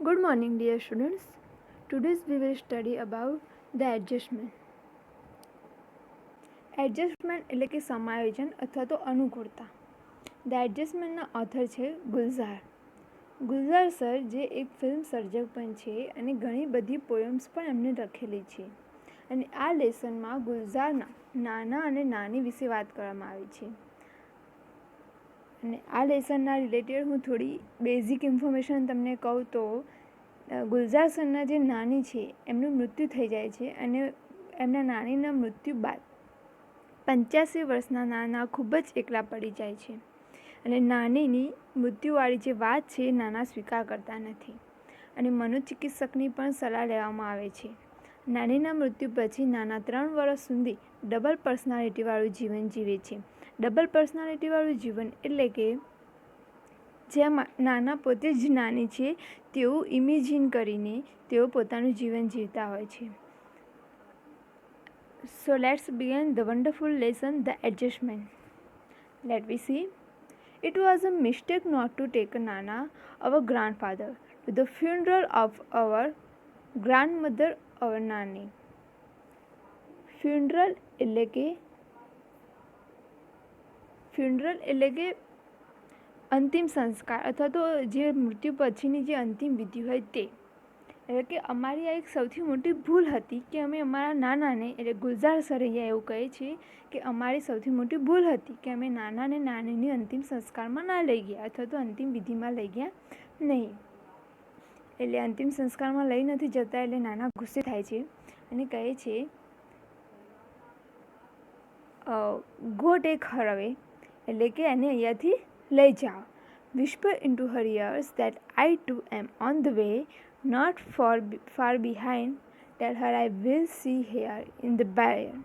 Good morning, dear students. Today we will study about the adjustment. Adjustment એટલે કે સમાયોજન અથવા તો અનુકૂળતા. ધ એડજસ્ટમેન્ટના ઓથર છે ગુલઝાર. ગુલઝાર સર જે એક ફિલ્મ સર્જક પણ છે અને ઘણી બધી પોયમ્સ પણ એમને લખેલી છે. અને આ લેસનમાં ગુલઝારના નાના અને નાની વિશે વાત કરવામાં આવી છે. અને આ લેસનના રિલેટેડ હું થોડી બેઝિક ઇન્ફોર્મેશન તમને કહું તો ગુલઝાર સરના જે નાની છે એમનું મૃત્યુ થઈ જાય છે અને એમના નાનીના મૃત્યુ બાદ 85 વર્ષના નાના ખૂબ જ એકલા પડી જાય છે અને નાનીની મૃત્યુવાળી જે વાત છે નાના સ્વીકાર કરતા નથી અને મનોચિકિત્સકની પણ સલાહ લેવામાં આવે છે. નાનીના મૃત્યુ પછી નાના 3 વર્ષ સુધી ડબલ પર્સનાલિટીવાળું જીવન જીવે છે. ડબલ પર્સનાલિટીવાળું જીવન એટલે કે જેમાં નાના પોતે જ નાની છે તેવું ઇમેજિન કરીને તેઓ પોતાનું જીવન જીવતા હોય છે. So let's begin the wonderful lesson, the adjustment. Let we see. It was a mistake not to take Nana, our grandfather, to the funeral of our grandmother, our Nani. Funeral એટલે કે અંતિમ સંસ્કાર અથવા તો જે મૃત્યુ પછીની જે અંતિમ વિધિ હોય તે. એટલે કે અમારી આ એક સૌથી મોટી ભૂલ હતી કે અમે અમારા નાનાને એટલે ગુલઝાર સર અહીંયા એવું કહે છે કે અમારી સૌથી મોટી ભૂલ હતી કે અમે નાનાને નાનીની અંતિમ સંસ્કારમાં ના લઈ ગયા અથવા તો અંતિમ વિધિમાં લઈ ગયા નહીં. એટલે અંતિમ સંસ્કારમાં લઈ નથી જતા એટલે નાના ગુસ્સે થાય છે અને કહે છે ગો ટેક હર અવે એટલે કે એને અહીંયાથી લઈ જાઓ. Whisper into her ears that I too am on the way, not far behind. Tell her I will see her in the barrier.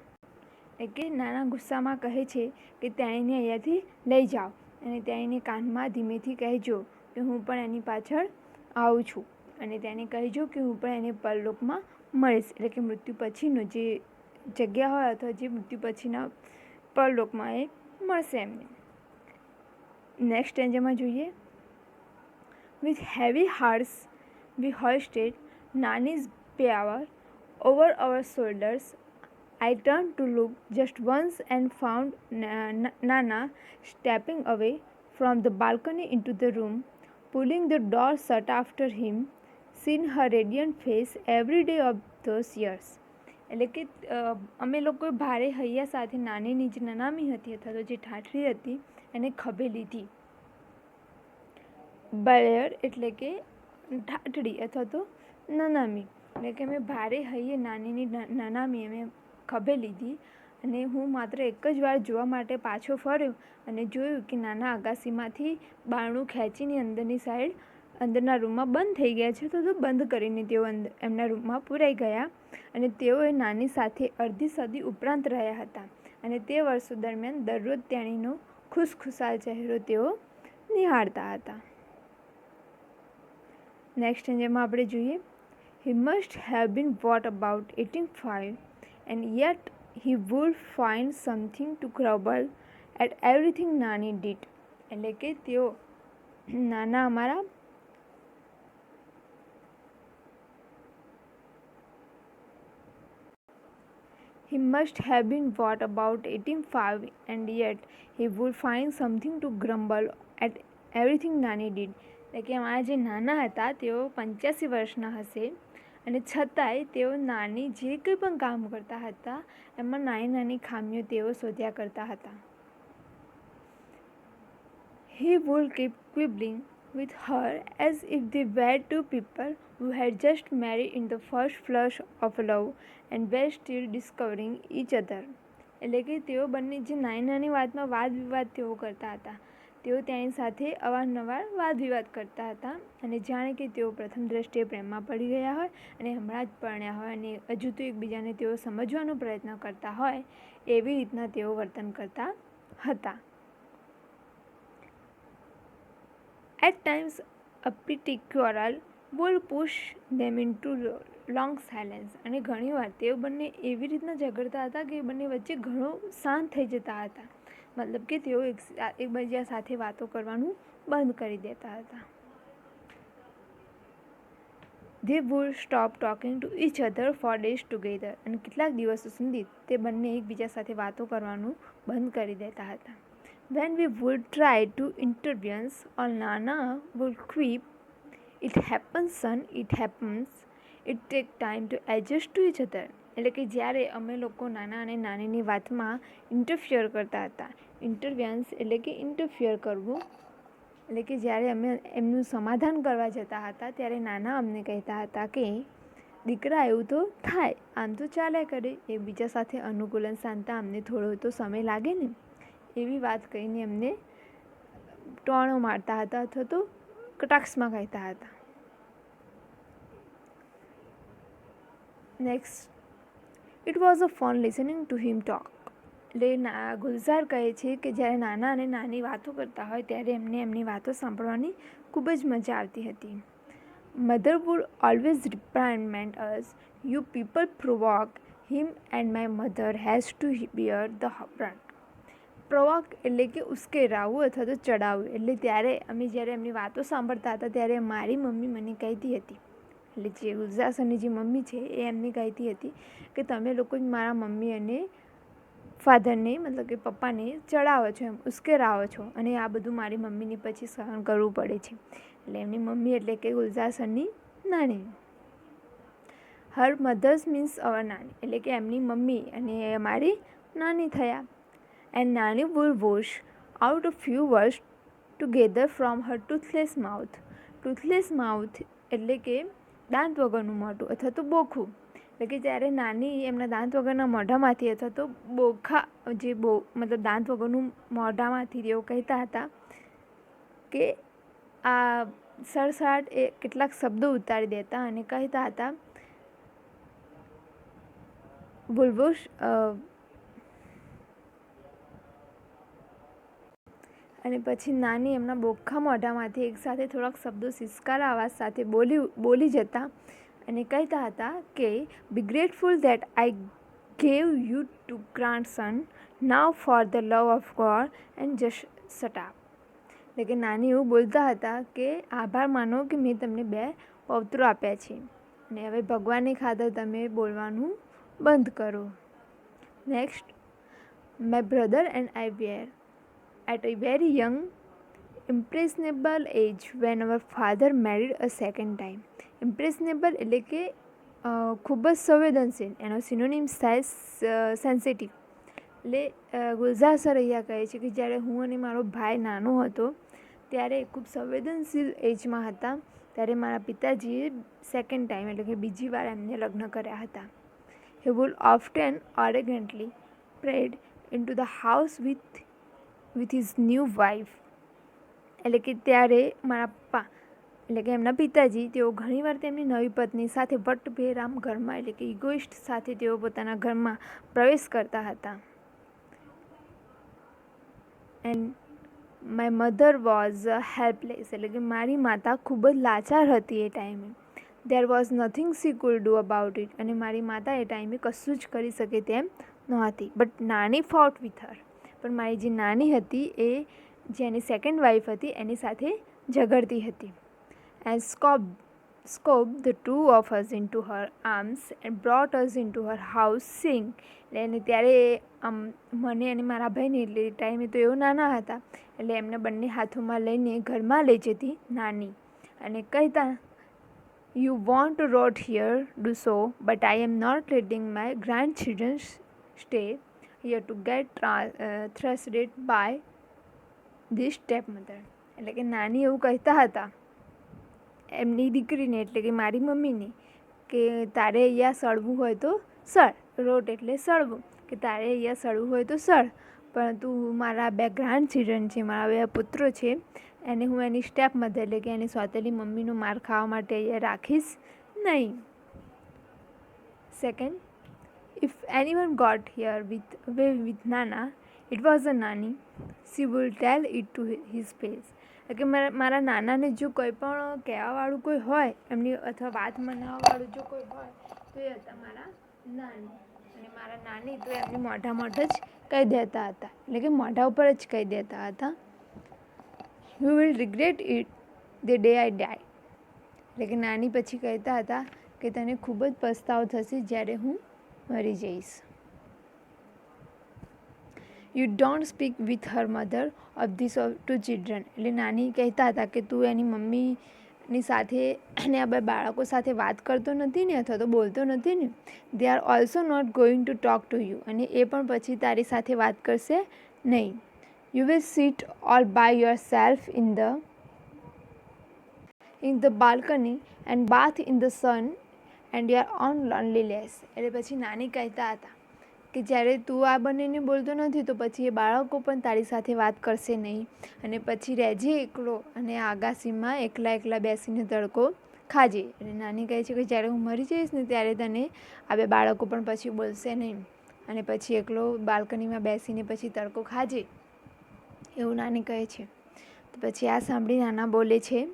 એટલે કે નાના ગુસ્સામાં કહે છે કે તેણીને અહીંયાથી લઈ જાઓ અને તેણીને કાનમાં ધીમેથી કહેજો કે હું પણ એની પાછળ આવું છું અને તેને કહેજો કે હું પણ એને પરલોકમાં મળીશ. એટલે કે મૃત્યુ પછીનો જે જગ્યા હોય અથવા જે મૃત્યુ પછીના પરલોકમાં એ મળશે એમને. નેક્સ્ટ સ્ટેન્જામાં જોઈએ. With heavy hearts we hoisted Nani's bier over our shoulders. I turned to look just once and found Nana stepping away from the balcony into the room, pulling the door shut after him. Seen her radiant face every day of those years. એટલે કે અમે લોકોએ ભારે હૈયા સાથે નાનીની જે નનામી હતી અથવા તો જે ઠાઠરી હતી એને ખભે લીધી. બળેર એટલે કે ઠાઠડી અથવા તો નનામી એટલે કે અમે ભારે હૈયે નાનીની નનામી અમે ખભે લીધી અને હું માત્ર એક જ વાર જોવા માટે પાછો ફર્યો અને જોયું કે નાના અગાસીમાંથી બારણું ખેંચીને અંદરની સાઈડ અંદરના રૂમમાં બંધ થઈ ગયા છે તો બંધ કરીને તેઓ એમના રૂમમાં પૂરાઈ ગયા અને તેઓએ નાની સાથે અડધી સદી ઉપરાંત રહ્યા હતા અને તે વર્ષો દરમિયાન દરરોજ તેણીનો ખુશખુશાલ ચહેરો તેઓ નિહાળતા હતા. નેક્સ્ટ જેમાં આપણે જોઈએ. He must have been what about 85 and yet he would find something to grumble at everything Nani did. એટલે કે તેઓ નાના અમારા He must have been what about 85 and yet he would find something to grumble at everything Nani did. એટલે કે અમારા જે નાના હતા તેઓ 85 વર્ષના હશે અને છતાંય તેઓ નાની જે કંઈ પણ કામ કરતા હતા એમાં નાની નાની ખામીઓ તેઓ શોધ્યા કરતા હતા. He would keep quibbling with her as if they were two people who had just married in the first flush of love and were still discovering each other. એટલે કે તેઓ બંને જે નાની નાની વાતમાં વાદ વિવાદ તેઓ કરતા હતા તેઓ તેની સાથે અવારનવાર વાદ વિવાદ કરતા હતા અને જાણે કે તેઓ પ્રથમ દ્રષ્ટિએ પ્રેમમાં પડી ગયા હોય અને હમણાં જ પરણ્યા હોય અને હજુ તો એકબીજાને તેઓ સમજવાનો પ્રયત્ન કરતા હોય એવી રીતના તેઓ વર્તન કરતા હતા. At times a petty quarrel would push them into long silence. અને ઘણીવાર તેઓ બંને એવી રીતના ઝઘડતા હતા કે બંને વચ્ચે ઘણો શાંત થઈ જતા હતા. મતલબ કે તેઓ એકબીજા સાથે વાતો કરવાનું બંધ કરી દેતા હતા. They would stop talking to each other for days together. અને કેટલાક દિવસો સુધી તે બંને એકબીજા સાથે વાતો કરવાનું બંધ કરી દેતા હતા. When we would try to intervene, or Nana would quip, "It happens, son, it happens. It takes time to adjust to each other." એટલે કે જ્યારે અમે લોકો નાના અને નાનીની વાતમાં ઇન્ટરફિયર કરતા હતા. ઇન્ટરવ્યાન્સ એટલે કે ઇન્ટરફિયર કરવું, એટલે કે જ્યારે અમે એમનું સમાધાન કરવા જતા હતા ત્યારે નાના અમને કહેતા હતા કે દીકરા એવું તો થાય, આમ તો ચાલ્યા કરે, એકબીજા સાથે અનુકૂલન સાધતા અમને થોડો તો સમય લાગે ને, એવી વાત કહીને અમને ટોણો મારતા હતા અથવા તો કટાક્ષમાં કહેતા હતા. Next, it was a fun listening to him talk. એટલે ગુલઝાર કહે છે કે જ્યારે નાના અને નાની વાતો કરતા હોય ત્યારે એમને એમની વાતો સાંભળવાની ખૂબ જ મજા આવતી હતી. Mother would always reprimand us, "you people provoke him and my mother has to bear the brunt." Provoke એટલે કે ઉશ્કેરાવું અથવા તો ચડાવવું. એટલે ત્યારે અમે જ્યારે એમની વાતો સાંભળતા હતા ત્યારે મારી મમ્મી મને કહેતી હતી, એટલે જે ગુલઝાર સરની જે મમ્મી છે એ એમને કહેતી હતી કે તમે લોકો જ મારા મમ્મી અને ફાધરને મતલબ કે પપ્પાને ચડાવો છો, એમ ઉશ્કેરાવો છો, અને આ બધું મારી મમ્મીને પછી સહન કરવું પડે છે. એટલે એમની મમ્મી એટલે કે ગુલઝાર સરની નાની. હર મધર્સ મીન્સ અવર નાની, એટલે કે એમની મમ્મી અને મારી નાની થયા. એન્ડ નાની would wash out a few words together from her toothless mouth. Toothless mouth એટલે કે દાંત વગરનું મોઢું અથવા તો બોખું. એટલે કે જ્યારે નાની એમના દાંત વગરના મોઢામાંથી અથવા તો બોખા જે મતલબ દાંત વગરનું મોઢામાંથી તેઓ કહેતા હતા કે આ સડસડાટ એ કેટલાક શબ્દો ઉતારી દેતા અને કહેતા હતા બુલબુશ. અને પછી નાની એમના બોખા મોઢામાંથી એકસાથે થોડાક શબ્દો સિસકારા અવાજ સાથે બોલી જતા અને કહેતા હતા કે "be grateful that I gave you two grandson, now for the love of God and just shut up." એટલે કે નાની એવું બોલતા હતા કે આભાર માનો કે મેં તમને 2 પૌત્રો આપ્યા છે અને હવે ભગવાનની ખાતર તમે બોલવાનું બંધ કરો. Next, my brother and I were at a very young, impressionable age when our father married a second time. Impressionable એટલે કે ખૂબ જ સંવેદનશીલ, એનો સિનોનિમ્સ થાય સેન્સિટિવ. એટલે ગુલઝાર સર અહીંયા કહે છે કે જ્યારે હું અને મારો ભાઈ નાનો હતો ત્યારે ખૂબ સંવેદનશીલ એજમાં હતા ત્યારે મારા પિતાજીએ સેકન્ડ ટાઈમ એટલે કે બીજી વાર એમને લગ્ન કર્યા હતા. He would often arrogantly parade into the house with his new wife. એટલે કે ત્યારે મારા પપ્પા એટલે કે એમના પિતાજી તેઓ ઘણીવાર તેમની નવી પત્ની સાથે વટભેરામ ઘરમાં એટલે કે ઇગોઇસ્ટ સાથે તેઓ પોતાના ઘરમાં પ્રવેશ કરતા હતા. And my mother was helpless એટલે કે મારી માતા ખૂબ જ લાચાર હતી એ ટાઈમે. There was nothing she could do about it. અને મારી માતા એ ટાઈમે કશું જ કરી શકે તેમ નહોતી. બટ નાની ફોટ વિથ હર. પણ મારી જે નાની હતી એ જેની સેકન્ડ વાઇફ હતી એની સાથે ઝઘડતી હતી. And scoop the two of us into her arms and brought us into her house sing. એટલે એને ત્યારે મને અને મારા ભાઈને એટલે એ ટાઈમે તો એવું નાના હતા એટલે એમને બંને હાથોમાં લઈને ઘરમાં લઈ જતી નાની અને કહેતા, "you want to rot here, do so, but I am not letting my grandchildren stay here to get thrashed by this stepmother." એટલે કે નાની એવું કહેતા હતા એમની દીકરીને એટલે કે મારી મમ્મીને કે તારે અહીંયા સળવું હોય તો સળ, રોટ એટલે સળવું, કે તારે અહીંયા સળવું હોય તો સળ, પરંતુ મારા 2 ગ્રાન્ડ ચિલ્ડ્રન છે, મારા 2 પુત્રો છે, એને હું એની સ્ટેપ મધર એટલે કે એની સોતેલી મમ્મીનો માર ખાવા માટે અહીંયા રાખીશ નહીં. Second, if anyone got here with Nana, it was a Nani. She would tell it to his face. એટલે કે મારા નાનાને જો કોઈ પણ કહેવાવાળું કોઈ હોય એમની અથવા વાત મનાવવાવાળું જો કોઈ હોય તો એ હતા મારા નાની. અને મારા નાની તો એમની મોઢ જ કહી દેતા હતા એટલે કે મોઢા ઉપર જ કહી દેતા હતા, "You will regret it the day I die." એટલે કે નાની પછી કહેતા હતા કે તને ખૂબ જ પસ્તાવો થશે જ્યારે હું મરી જઈશ. You don't speak with her mother of these two children, એટલે નાની કહેતા હતા કે તું એની મમ્મીની સાથે અને આ બે બાળકો સાથે વાત કરતો નથી ને, અથવા તો બોલતો નથી ને. They are also not going to talk to you, અને એ પણ પછી તારી સાથે વાત કરશે નહીં. You will sit all by yourself in the balcony and bath in the sun and your own loneliness. એટલે પછી નાની કહેતા હતા કે જ્યારે તું આ બંનેને બોલતો નથી તો પછી એ બાળકો પણ તારી સાથે વાત કરશે નહીં, અને પછી રહેજે એકલો અને આગાસીમાં એકલા એકલા બેસીને તડકો ખાજે. એટલે નાની કહે છે કે જ્યારે હું મરી જઈશ ને ત્યારે તને આ બે બાળકો પણ પછી બોલશે નહીં, અને પછી એકલો બાલ્કનીમાં બેસીને પછી તડકો ખાજે, એવું નાની કહે છે. તો પછી આ સાંભળી નાના બોલે છે,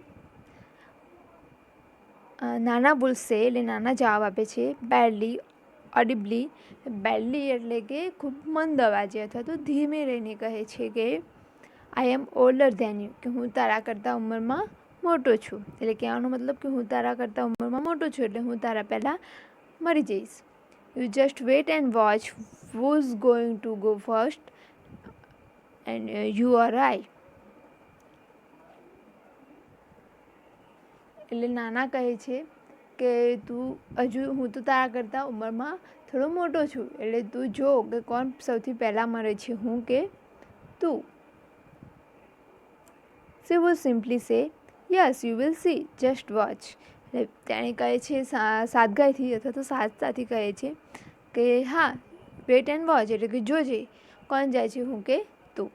નાના બોલશે એટલે નાના જવાબ આપે છે બેડલી ઓડિબલી. બેડલી એટલે કે ખૂબ મંદ અવાજે અથવા તો ધીમે રહીને કહે છે કે આઈ એમ ઓલ્ડર ધેન યુ, કે હું તારા કરતાં ઉંમરમાં મોટો છું. એટલે કહેવાનો મતલબ કે હું તારા કરતાં ઉંમરમાં મોટો છું, એટલે હું તારા પહેલાં મરી જઈશ. You just wait and watch who is going to go first and you or I. એટલે નાના કહે છે કે હું તો તારા કરતાં ઉંમરમાં થોડો મોટો છું, એટલે તું જો કે કોણ સૌથી પહેલાં મરે છે, હું કે તું. She would simply say, yes, you will see, just watch. એટલે તેણે કહે છે સાદગાઈથી અથવા તો સાચતાથી કહે છે કે હા, વેટ એન્ડ વોચ, એટલે કે જોજે કોણ જાય છે, હું કે તું.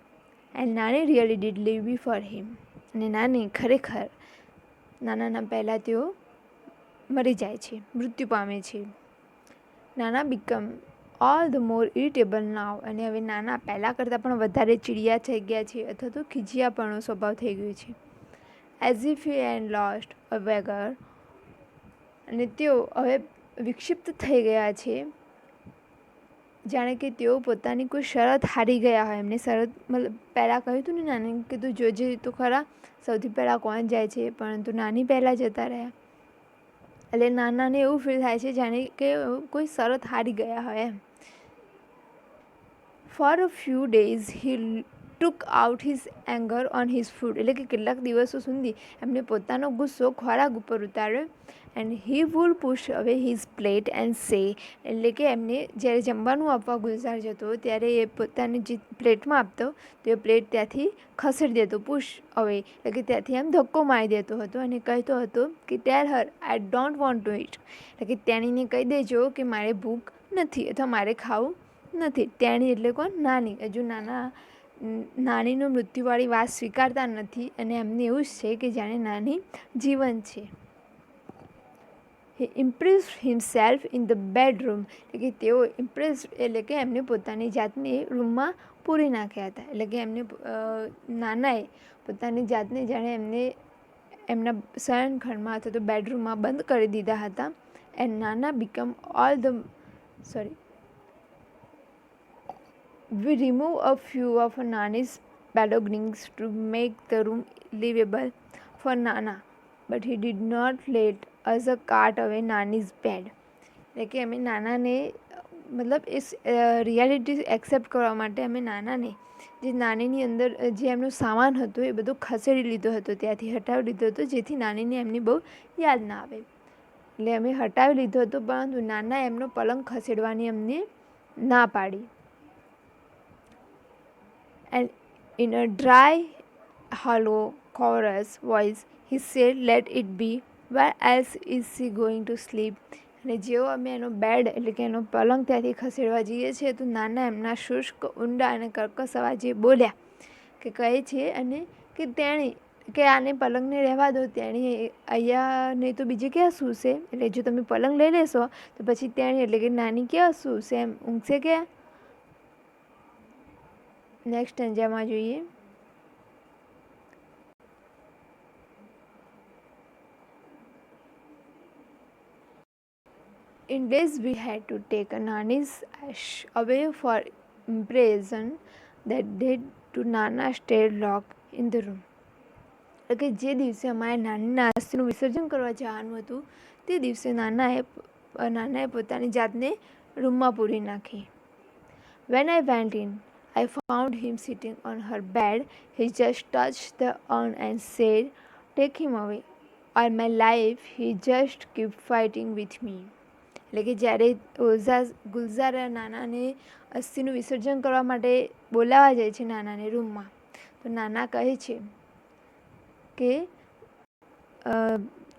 એન્ડ નાની રિયલી ડીડ લીવ બિફોર હિમ, અને નાની ખરેખર નાનાના પહેલાં તેઓ મરી જાય છે, મૃત્યુ પામે છે. નાના become all the more irritable now, અને હવે નાના પહેલાં કરતાં પણ વધારે ચીડિયા થઈ ગયા છે અથવા તો ખીજિયાપણો સ્વભાવ થઈ ગયો છે. As if he and lost a wager, અને તેઓ હવે વિક્ષિપ્ત થઈ ગયા છે, જાણે કે તેઓ પોતાની કોઈ શરત હારી ગયા હોય. એમને શરત મતલબ પહેલાં કહ્યું હતું ને નાની કે તું જોજે તો ખરા સૌથી પહેલાં કોણ જાય છે, પરંતુ નાની પહેલાં જતા રહ્યા. એટલે નાનાને એવું ફીલ થાય છે જાણે કે કોઈ શરત હારી ગયા હોય એમ. For a few days he took out his anger on his food, એટલે કે કેટલાક દિવસો સુધી એમને પોતાનો ગુસ્સો ખોરાક ઉપર ઉતાર્યો. એન્ડ હી વુડ પુશ અવે હિઝ પ્લેટ એન્ડ સે, એટલે કે એમને જ્યારે જમવાનું આપવા ગુલઝાર જતો ત્યારે એ પોતાની જે પ્લેટમાં આપતો તો એ પ્લેટ ત્યાંથી ખસેડી દેતો, પુશ અવે, એટલે કે ત્યાંથી એમ ધક્કો મારી દેતો હતો અને કહેતો હતો કે tell her I don't want to eat, એટલે કે તેણીને કહી દેજો કે મારે ભૂખ નથી અથવા મારે ખાવું નથી. તેણી એટલે કોણ? નાની. હજુ નાનીનો મૃત્યુવાળી વાત સ્વીકારતા નથી અને એમને એવું જ છે કે જાણે નાની જીવન છે. He impressed himself in the bedroom, એટલે કે તેઓ ઇમ્પ્રેસ્ડ એટલે કે એમને પોતાની જાતને રૂમમાં પૂરી નાખ્યા હતા. એટલે કે એમને નાનાએ પોતાની જાતને જાણે એમના શયનખંડમાં અથવા તો બેડરૂમમાં બંધ કરી દીધા હતા. એન્ડ નાના become We remove a few of Nana's belongings to make the room livable for Nana, but he did not let us cart away Nana's bed. એટલે કે અમે નાનાને મતલબ એ રિયાલિટી એક્સેપ્ટ કરવા માટે અમે નાનાને જે નાનીની અંદર જે એમનો સામાન હતો એ બધો ખસેડી લીધો હતો, ત્યાંથી હટાવી લીધો હતો, જેથી નાનીને એમની બહુ યાદ ના આવે. એટલે અમે હટાવી લીધો હતો, પરંતુ નાના એમનો પલંગ ખસેડવાની અમને ના પાડી. And in a dry, hollow, chorus voice, he said, let it be. Where else is she going to sleep? અને જેવો અમે એનો બેડ એટલે કે એનો પલંગ ત્યાંથી ખસેડવા જઈએ છીએ તો નાના એમના શુષ્ક, ઊંડા અને કર્કશ અવાજે બોલ્યા કે કહે છે અને કે તેણી કે આને પલંગને રહેવા દો, તેણી અહીંયા નહીં તો બીજે ક્યાં સૂશે, એટલે જો તમે પલંગ લઈ લેશો તો પછી તેણી એટલે કે નાની ક્યાં સૂશે, એમ ઊંઘશે ક્યાં. નેક્સ્ટ અંજામાં જોઈએ. In days we had to take Nana's ash away for imprison that day to Nana stayed locked in the room. કે જે દિવસે અમારે નાનીના અસ્થિનું વિસર્જન કરવા જવાનું હતું તે દિવસે નાનાએ પોતાની જાતને રૂમમાં પૂરી નાખી. When I went in, I found him sitting on her bed. He just touched the urn and said, "Take him away. All my life he just kept fighting with me." એટલે કે જ્યારે ગુલઝાર નાનાને અસ્થિનું વિસર્જન કરવા માટે બોલાવવા જાય છે નાનાને રૂમમાં, તો નાના કહે છે કે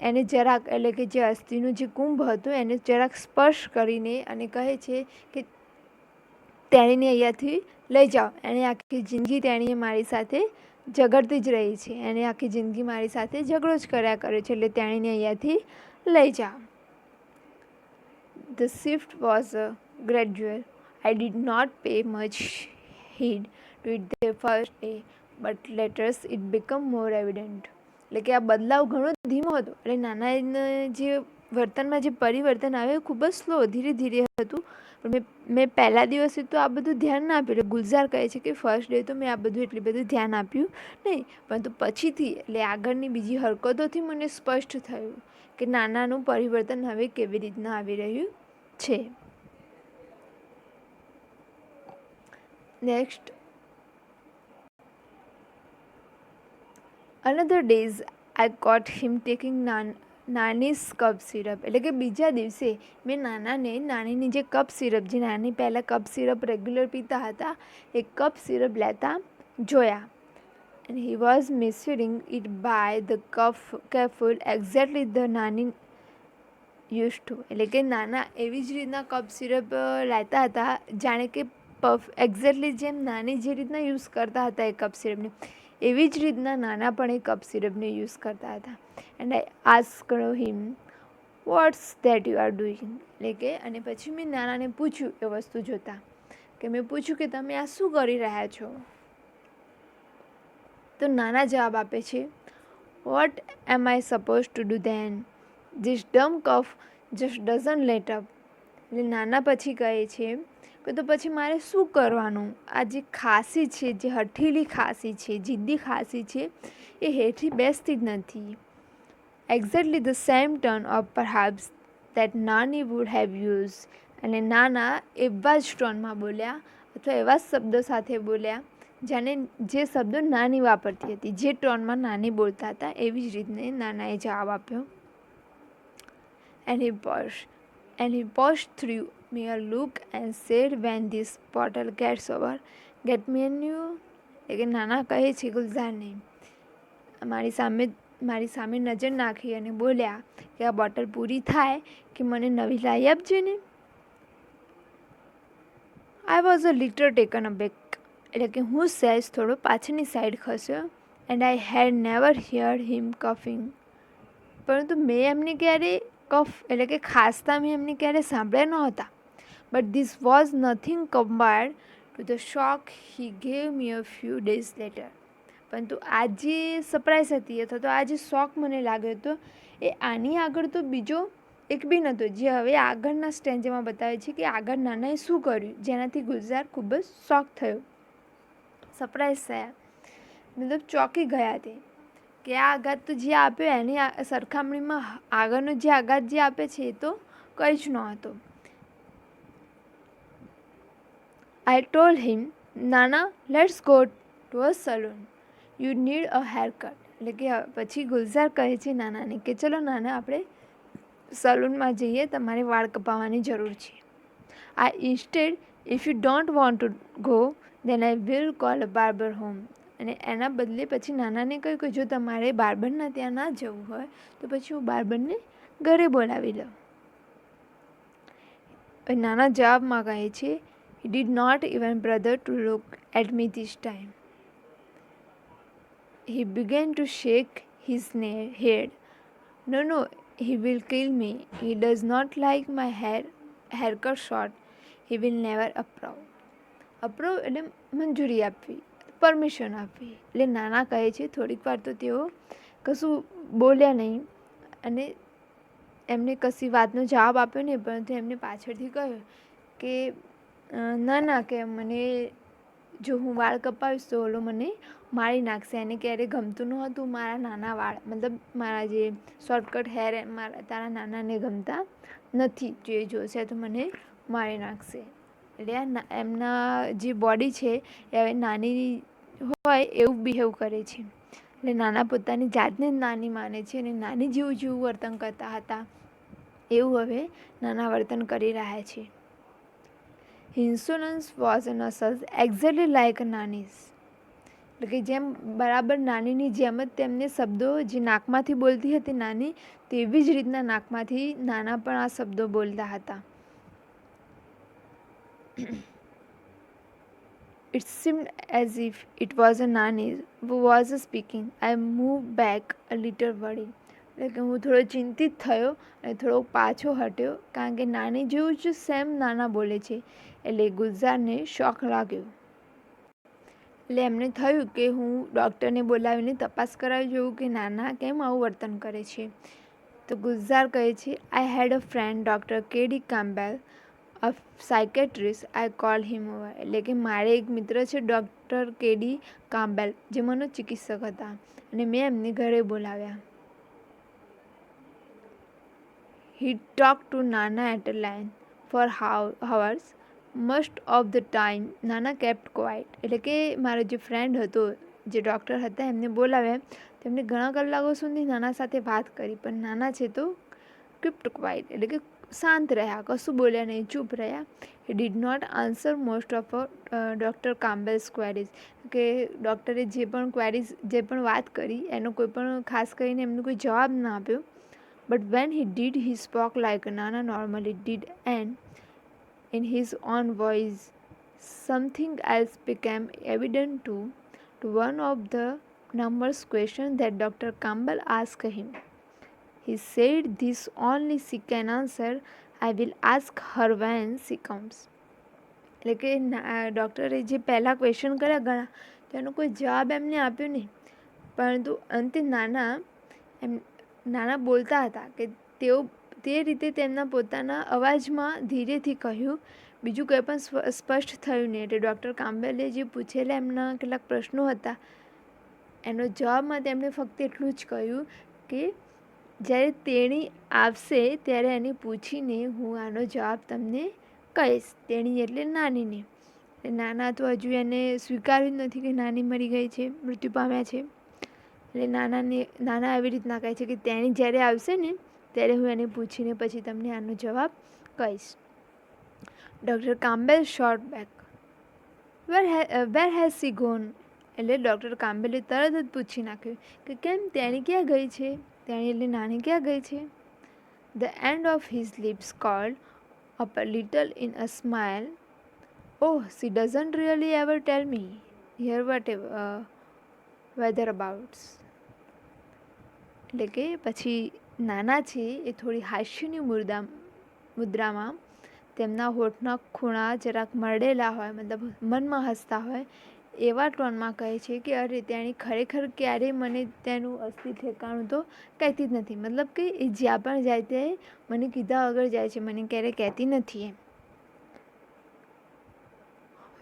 એને જરાક એટલે કે જે અસ્થિનું જે કુંભ હતું એને જરાક સ્પર્શ કરીને અને કહે છે કે તેણીને અહીંયાથી લઈ જાઓ. એણે આખી જિંદગી તેણીએ મારી સાથે ઝઘડતી જ રહી છે, એને આખી જિંદગી મારી સાથે ઝઘડો જ કર્યા કરે છે, એટલે તેણીને અહીંયાથી લઈ જાઓ. The shift was gradual. I did not pay much heed to it the first day, but later it became more evident. એટલે કે આ બદલાવ ઘણો ધીમો હતો. એટલે નાનાને જે વર્તનમાં જે પરિવર્તન આવ્યું ખૂબ જ સ્લો, ધીરે ધીરે હતું. પણ મેં પહેલા દિવસે તો આ બધું ધ્યાન ના આપ્યું. એટલે ગુલઝાર કહે છે કે ફર્સ્ટ ડે તો મેં આ બધું એટલું બધું ધ્યાન આપ્યું નહીં, પરંતુ પછીથી એટલે આગળની બીજી હરકતોથી મને સ્પષ્ટ થયું કે નાનાનું પરિવર્તન હવે કેવી રીતના આવી રહ્યું છે. Next, another days I caught him taking નાની's કપ સિરપ. એટલે કે બીજા દિવસે મેં નાનીની જે કપ સિરપ, જે નાની પહેલાં કપ સિરપ રેગ્યુલર પીતા હતા, એ કપ સિરપ લેતા જોયા. and he was measuring it by the careful exactly the નાની used to. એટલે કે નાના એવી જ રીતના કપ સિરપ લેતા હતા જાણે કે એક્ઝેક્ટલી જેમ નાની જે રીતના યુઝ કરતા હતા એ કપ સિરપને, એવી જ રીતના નાના પણ એ કપ સિરપને યુઝ કરતા હતા. And I asked him, what's that you are doing. એટલે કે અને પછી મેં નાનાને પૂછ્યું એ વસ્તુ જોતાં કે મેં પૂછ્યું કે તમે આ શું કરી રહ્યા છો? તો નાના જવાબ આપે છે, what am I suppose to do then? This dumb cough just doesn't let up. એટલે નાના પછી કહે છે કે તો પછી મારે શું કરવાનું? આ જે ખાંસી છે, જે હઠીલી ખાંસી છે, જિદ્દી ખાંસી છે, એ હેઠી બેસતી જ નથી. Exactly the same turn of perhaps that નાની વુડ હેવ યુઝ. અને નાના એવા જ ટોનમાં બોલ્યા અથવા એવા શબ્દો સાથે બોલ્યા જાણે જે શબ્દો નાની વાપરતી હતી, જે ટોનમાં નાની બોલતા હતા એવી જ રીતને નાનાએ જવાબ આપ્યો. And he paused through me a look and said, when this bottle gets over, get me a new. એટલે કે નાના કહે છે ગુલઝારને, મારી સામે નજર નાખી અને બોલ્યા કે આ બોટલ પૂરી થાય કે મને નવી લાવી આપજો ને. I was a little taken aback. એટલે કે હું સહેજ થોડો પાછળની side ખસ્યો. and I had never heard him coughing. પરંતુ મેં એમને ક્યારે કફ એટલે કે ખાસતા મેં એમને ક્યારે સાંભળ્યા નહોતા. But this was nothing compared to the shock he gave me a few days letter. પરંતુ આ જે સરપ્રાઈઝ હતી અથવા તો આ જે શોક મને લાગ્યો હતો એ આની આગળ તો બીજો એક બી નહોતો, જે હવે આગળના સ્ટેન્જમાં બતાવે છે કે આગળ નાનાએ શું કર્યું જેનાથી ગુલઝાર ખૂબ જ શોક થયો, સરપ્રાઈઝ થયા, મતલબ ચોંકી ગયા તે કે આ આઘાત તો જે આપ્યો એની સરખામણીમાં આગળનો જે આઘાત જે આપે છે એ તો કંઈ જ નહોતો. I told him, Nana, let's go to a salon. You need a haircut. એટલે કે પછી ગુલઝાર કહે છે નાનાને કે ચલો નાના આપણે સલૂનમાં જઈએ, તમારે વાળ કપાવવાની જરૂર છે. instead, if you don't want to go, then I will call a barber home. અને એના બદલે પછી નાનાને કહ્યું કે જો તમારે બાર્બરના ત્યાં ના જવું હોય તો પછી હું બાર્બરને ઘરે બોલાવી લઉં. નાના જવાબમાં કહે છે, he did not even bother to look at me this time. He began to shake his head. No, he will kill me. He does not like my haircut short. He will never approve. Approve એટલે મંજૂરી આપવી, permission આપવી. એટલે નાના કહે છે થોડીક વાર તો તેઓ કશું બોલ્યા નહીં અને એમને કશી વાતનો જવાબ આપ્યો નહીં, પરંતુ એમને પાછળથી કહ્યું કે ના કે મને જો હું વાળ કપાવીશ તો ઓલો મને મારી નાખશે. એને ક્યારે ગમતું નહોતું મારા નાના વાળ, મતલબ મારા જે શોર્ટકટ હેર મારા તારા નાનાને ગમતા નથી, જો એ જોશે તો મને મારી નાખશે. એટલે એમના જે બોડી છે એ હવે નાની હોય એવું બિહેવ કરે છે. એટલે નાના પોતાની જાતને જ નાની માને છે અને નાની જેવું જેવું વર્તન કરતા હતા એવું હવે નાના વર્તન કરી રહ્યા છે. Insurance was a nuisance exactly like a નાનીઝ. એટલે કે જેમ બરાબર નાનીની જેમ જ તેમને શબ્દો જે નાકમાંથી બોલતી હતી નાની, તેવી જ રીતના નાકમાંથી નાના પણ આ શબ્દો બોલતા હતા. It seemed as if it was a Nani who was speaking. I moved back a little worried. એટલે કે હું થોડો ચિંતિત થયો અને થોડો પાછો હટ્યો, કારણ કે નાની જેવું જ સેમ નાના બોલે છે. એટલે ગુલઝારને શોખ લાગ્યો. એટલે એમને થયું કે હું ડૉક્ટરને બોલાવીને તપાસ કરાવી જોઉં કે નાના કેમ આવું વર્તન કરે છે. તો ગુલઝાર કહે છે, I had a friend doctor K D Campbell, a psychiatrist, I call him over. એટલે કે મારે એક મિત્ર છે ડૉક્ટર કેડી કામ્બેલ, જે મનોચિકિત્સક હતા, અને મેં એમને ઘરે બોલાવ્યા. He talk to nana at a length for hours. Most of the time nana kept quiet. એટલે કે મારો જે ફ્રેન્ડ હતો, જે ડૉક્ટર હતા, એમને બોલાવ્યા, તેમને ઘણા કલાકો સુધી નાના સાથે વાત કરી, પણ નાના છે તો કીપ્ટ ક્વાઇટ, એટલે કે શાંત રહ્યા, કશું બોલ્યા નહીં, ચૂપ રહ્યા. He did not answer most of doctor Campbell's queries. કે ડૉક્ટરે જે પણ વાત કરી એનો કોઈ પણ ખાસ કરીને એમને કોઈ જવાબ ના આપ્યો. But when he did he spoke like નાના normally did, and in his own voice something else became evident to one of the numerous questions that Dr. Campbell asked him. He said this only she can answer. I will ask her when she comes. એટલે કે ડૉક્ટરે જે પહેલાં question કર્યા ઘણા, તો એનો કોઈ જવાબ એમને આપ્યો નહીં, પરંતુ અંતે નાના બોલતા હતા કે તેઓ તે રીતે તેમના પોતાના અવાજમાં ધીરેથી કહ્યું. બીજું કંઈ પણ સ્પષ્ટ થયું નહીં. એટલે ડૉક્ટર કામ્બેલે જે પૂછેલા એમના કેટલાક પ્રશ્નો હતા એનો જવાબમાં તેમણે ફક્ત એટલું જ કહ્યું કે જ્યારે તેણી આવશે ત્યારે એને પૂછીને હું આનો જવાબ તમને કહીશ. તેણી એટલે નાનીને. નાના તો હજુ એને સ્વીકાર્યું જ નથી કે નાની મરી ગઈ છે, મૃત્યુ પામ્યા છે. એટલે નાના એવી રીતના કહે છે કે તેણી જ્યારે આવશે ને ત્યારે હું એને પૂછીને પછી તમને આનો જવાબ કહીશ. Doctor Campbell shot back, where has she gone. એટલે ડૉક્ટર કામ્બેલે તરત જ પૂછી નાખ્યું કે કેમ તેણી ક્યાં ગઈ છે. તેણી એટલે નાની ક્યાં ગઈ છે. The end of his lips curled up a little in a smile. Oh, she doesn't really ever tell me here whereabouts. એટલે કે પછી નાના છે એ થોડી હાસ્યની મુદ્રામાં તેમના હોઠના ખૂણા જરાક મરડેલા હોય, મતલબ મનમાં હસતા હોય એવા ટોનમાં કહે છે કે અરે તેણી ખરેખર ક્યારેય મને તેનું અસલી ઠેકાણું તો કહેતી જ નથી. મતલબ કે એ જ્યાં પણ જાય તે મને કીધા વગર જાય છે, મને ક્યારેય કહેતી નથી એમ.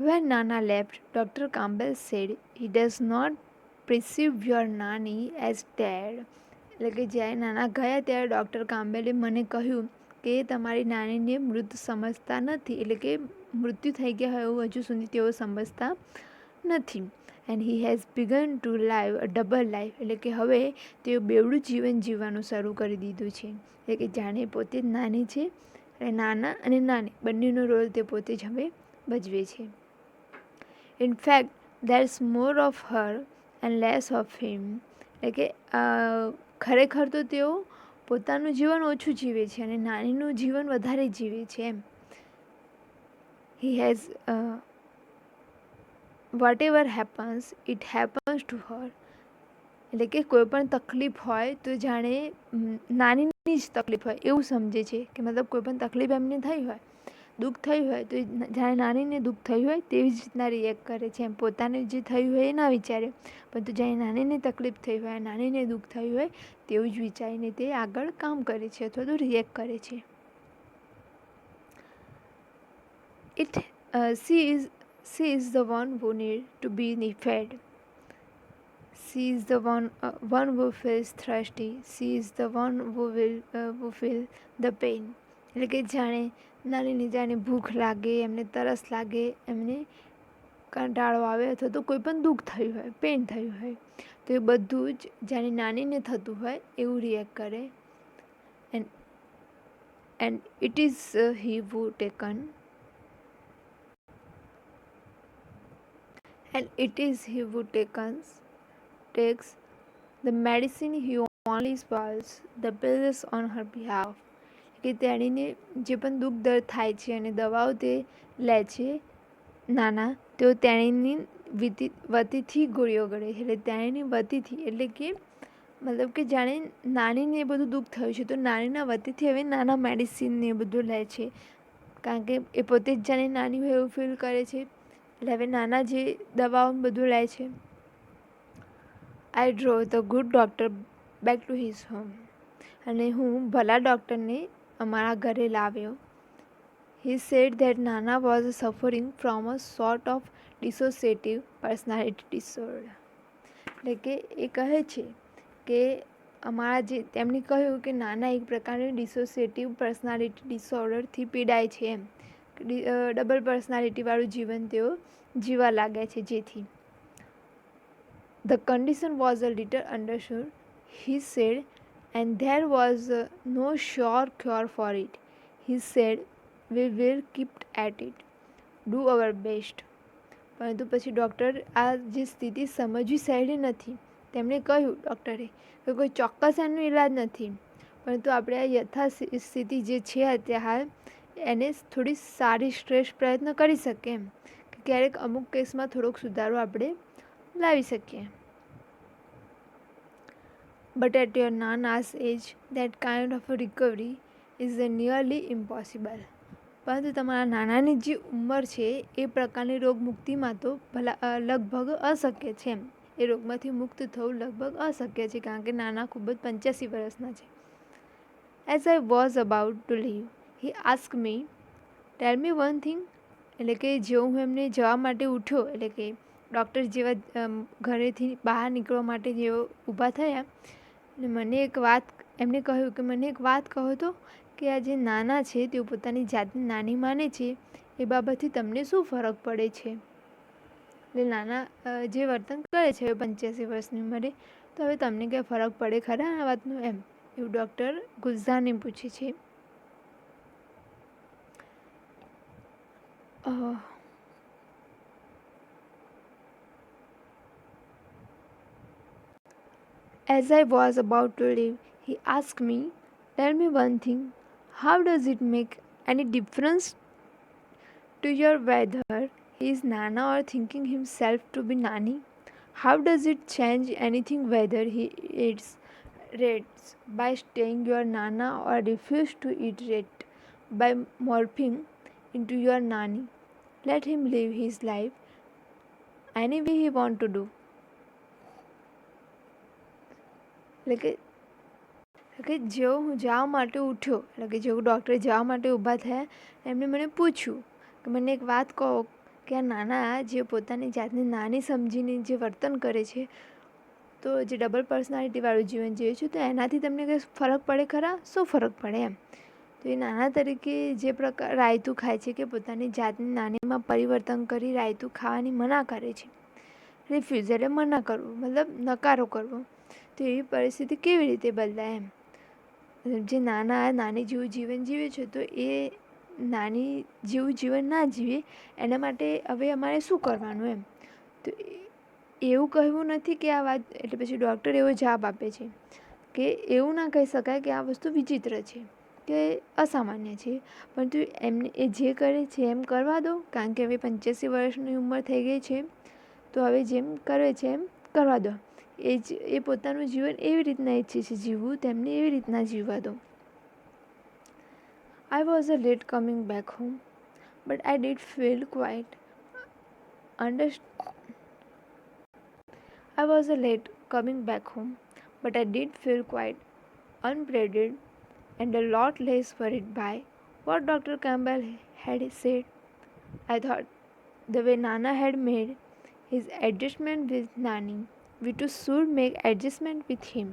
When Nana left, Dr. Campbell said, he does not perceive your Nani as dead. એટલે કે જ્યારે નાના ગયા ત્યારે ડૉક્ટર કામ્બેલે મને કહ્યું કે તમારી નાનીને મૃત સમજતા નથી. એટલે કે મૃત્યુ થઈ ગયા હોય એવું હજુ સુધી તેઓ સમજતા નથી. And he has began to live a double life. એટલે કે હવે તેઓ બેવડું જીવન જીવવાનું શરૂ કરી દીધું છે. એટલે કે જાણે પોતે જ નાની છે અને નાના અને નાની બંનેનો રોલ તે પોતે જ હવે ભજવે છે. In fact there is more of her and less of him. એટલે કે ખરેખર તો તેઓ પોતાનું જીવન ઓછું જીવે છે અને નાનીનું જીવન વધારે જીવે છે એમ. He has whatever happens it happens to her. એટલે કે કોઈ પણ તકલીફ હોય તો જાણે નાનીની જ તકલીફ હોય એવું સમજે છે. કે મતલબ કોઈ પણ તકલીફ એમને થઈ હોય, દુઃખ થયું હોય તો જાણે નાનીને દુઃખ થયું હોય તેવી જ રીતના રિએક્ટ કરે છે એમ. પોતાને જે થયું હોય એ ના વિચારે, પરંતુ જાણે નાનીને તકલીફ થઈ હોય, નાનીને દુઃખ થયું હોય તેવું જ વિચારીને તે આગળ કામ કરે છે અથવા તો રિએક્ટ કરે છે. She is She is the one who need to be fed. She is the one who feels thirsty. She is the one who feel the pain. એટલે કે જાણે નાની જાણે ભૂખ લાગે, એમને તરસ લાગે, એમને કંટાળો આવે અથવા તો કોઈ પણ દુઃખ થયું હોય, પેન થયું હોય, તો એ બધું જ જાણે નાનીને થતું હોય એવું રિએક્ટ કરે. And it is he who takes the medicine. He only swallows the pills on her behalf. કે તેણીને જે પણ દુઃખ દર્દ થાય છે અને દવાઓ તે લે છે નાના, તેઓ તેણીની વતીથી ગોળીઓ ગળે. એટલે તેણીની વતીથી એટલે કે મતલબ કે જાણે નાનીને એ બધું દુઃખ થયું છે તો નાનીના વતીથી હવે નાના મેડિસિન ને એ બધું લે છે, કારણ કે એ પોતે જ જાણે નાની હોય એવું ફીલ કરે છે, એટલે હવે નાના જે દવાઓ બધું લે છે. I drove the good doctor back to his home. અને હું ભલા ડૉક્ટરને અમારા ઘરે લાવ્યો. He said that Nana was suffering from a sort of dissociative personality disorder. એટલે કે એ કહે છે કે અમારા જે તેમણે કહ્યું કે નાના એક પ્રકારની ડિસોસિએટિવ પર્સનાલિટી ડિસઓર્ડરથી પીડાય છે, એમ ડબલ પર્સનાલિટીવાળું જીવન તેઓ જીવા લાગ્યા છે. જેથી the condition was a little understood, he said, and there was no sure cure for it. He said, we will keep at it, do our best. પરંતુ પછી ડૉક્ટર આ જે સ્થિતિ સમજવી સહેલી નથી. તેમણે કહ્યું ડૉક્ટરે કે કોઈ ચોક્કસ એનો ઈલાજ નથી, પરંતુ આપણે આ યથાસ્થિતિ જે છે અત્યારે હાલ એને થોડી સારી શ્રેષ્ઠ પ્રયત્ન કરી શકીએ, એમ કે ક્યારેક અમુક કેસમાં થોડોક સુધારો આપણે લાવી શકીએ. But at your Nana's age, that kind of a recovery is nearly impossible. પરંતુ તમારા નાનાની જે ઉંમર છે એ પ્રકારની રોગમુક્તિમાં તો લગભગ અશક્ય છે. એમ એ રોગમાંથી મુક્ત થવું લગભગ અશક્ય છે, કારણ કે નાના ખૂબ જ 85 વર્ષના છે. As I was about to leave, he asked me, tell me one thing. એટલે કે જેવું હું એમને જવા માટે ઉઠ્યો, એટલે કે ડૉક્ટર જેવા ઘરેથી બહાર નીકળવા માટે જેવો ઊભા થયા, અને મને એક વાત એમને કહ્યું કે મને એક વાત કહો તો કે આ જે નાના છે તેઓ પોતાની જાતને નાની માને છે એ બાબતથી તમને શું ફરક પડે છે. એટલે નાના જે વર્તન કરે છે 85 વર્ષની ઉંમરે, તો હવે તમને કંઈ ફરક પડે ખરા આ વાતનો, એમ એવું ડૉક્ટર ગુલઝારને પૂછે છે. As I was about to leave, he asked me, tell me one thing, how does it make any difference to your whether he is Nana or thinking himself to be Nani? How does it change anything whether he eats rats by staying your Nana or refuse to eat rat by morphing into your Nani? Let him live his life any way he want to do. એટલે કે જેવો હું જવા માટે ઉઠ્યો, એટલે કે જેવું ડૉક્ટરે જવા માટે ઊભા થયા, એમણે મને પૂછ્યું કે મને એક વાત કહો કે આ નાના જે પોતાની જાતને નાની સમજીને જે વર્તન કરે છે, તો જે ડબલ પર્સનાલિટીવાળું જીવન જીવે છે, તો એનાથી તમને કંઈ ફરક પડે ખરા? શું ફરક પડે એમ? તો એ નાના તરીકે જે પ્રકાર રાયતું ખાય છે કે પોતાની જાતને નાનીમાં પરિવર્તન કરી રાયતું ખાવાની મના કરે છે, રિફ્યુઝ એટલે મના કરવું, મતલબ નકારો કરવો, તો એવી પરિસ્થિતિ કેવી રીતે બદલાય એમ? જે નાની જેવું જીવન જીવે છે તો એ નાની જેવું જીવન ના જીવે, એના માટે હવે અમારે શું કરવાનું એમ? તો એવું કહેવું નથી કે આ વાત, એટલે પછી ડૉક્ટર એવો જવાબ આપે છે કે એવું ના કહી શકાય કે આ વસ્તુ વિચિત્ર છે કે અસામાન્ય છે, પરંતુ એમને એ જે કરે છે એમ કરવા દો, કારણ કે હવે 85 વર્ષની ઉંમર થઈ ગઈ છે, તો હવે જેમ કરે છે એમ કરવા દો. એ પોતાનું જીવન એવી રીતના ઈચ્છે છે જીવવું, તેમને એવી રીતના જીવવા દો. I was late coming back home, but I did feel quite unprepared and a lot less worried by what Dr. Campbell had said. I thought the way Nana had made his adjustment with Nani, Vitu should make adjustment with him.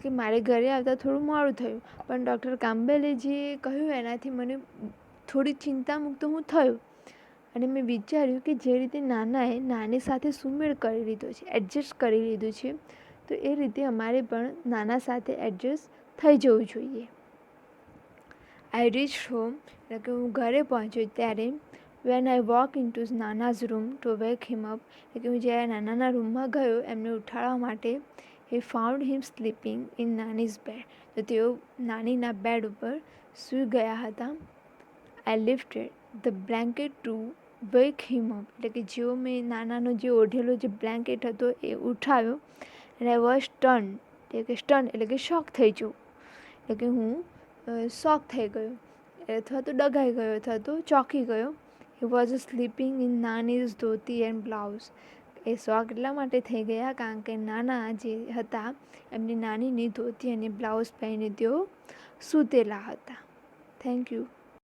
કે મારે ઘરે આવતા થોડું મોડું થયું, પણ doctor કામ્બેલે જે કહ્યું એનાથી મને થોડી ચિંતામુક્ત હું થયો, અને મેં વિચાર્યું કે જે રીતે નાનાએ નાની સાથે સુમેળ કરી લીધો છે, એડજસ્ટ કરી લીધું છે, તો એ રીતે અમારે પણ નાના સાથે એડજસ્ટ થઈ જવું જોઈએ. આઈ રીચ હોમ, એટલે કે હું ઘરે પહોંચ્યો ત્યારે when I walk into નાનાઝ room to wake him up, એટલે કે હું જ્યારે નાનાના રૂમમાં ગયો એમને ઉઠાડવા માટે, he found him sleeping in Nani's bed. તો તેઓ નાનીના બેડ ઉપર સૂઈ ગયા હતા. I lifted the blanket to wake him up, એટલે કે જેવો મેં નાનાનો જે ઓઢેલો જે બ્લેન્કેટ હતો એ ઉઠાવ્યો, and I was stunned, એટલે કે શોક થઈ જવું, એટલે કે હું શોક થઈ ગયો અથવા તો ડગાઈ ગયો અથવા તો ચોંકી ગયો. He was sleeping in Nani's dhoti and blouse. એ શોક એટલા માટે થઈ ગયા કારણ કે નાના જે હતા એમની નાનીની ધોતી અને બ્લાઉઝ પહેરીને તેઓ સૂતેલા હતા. Thank you.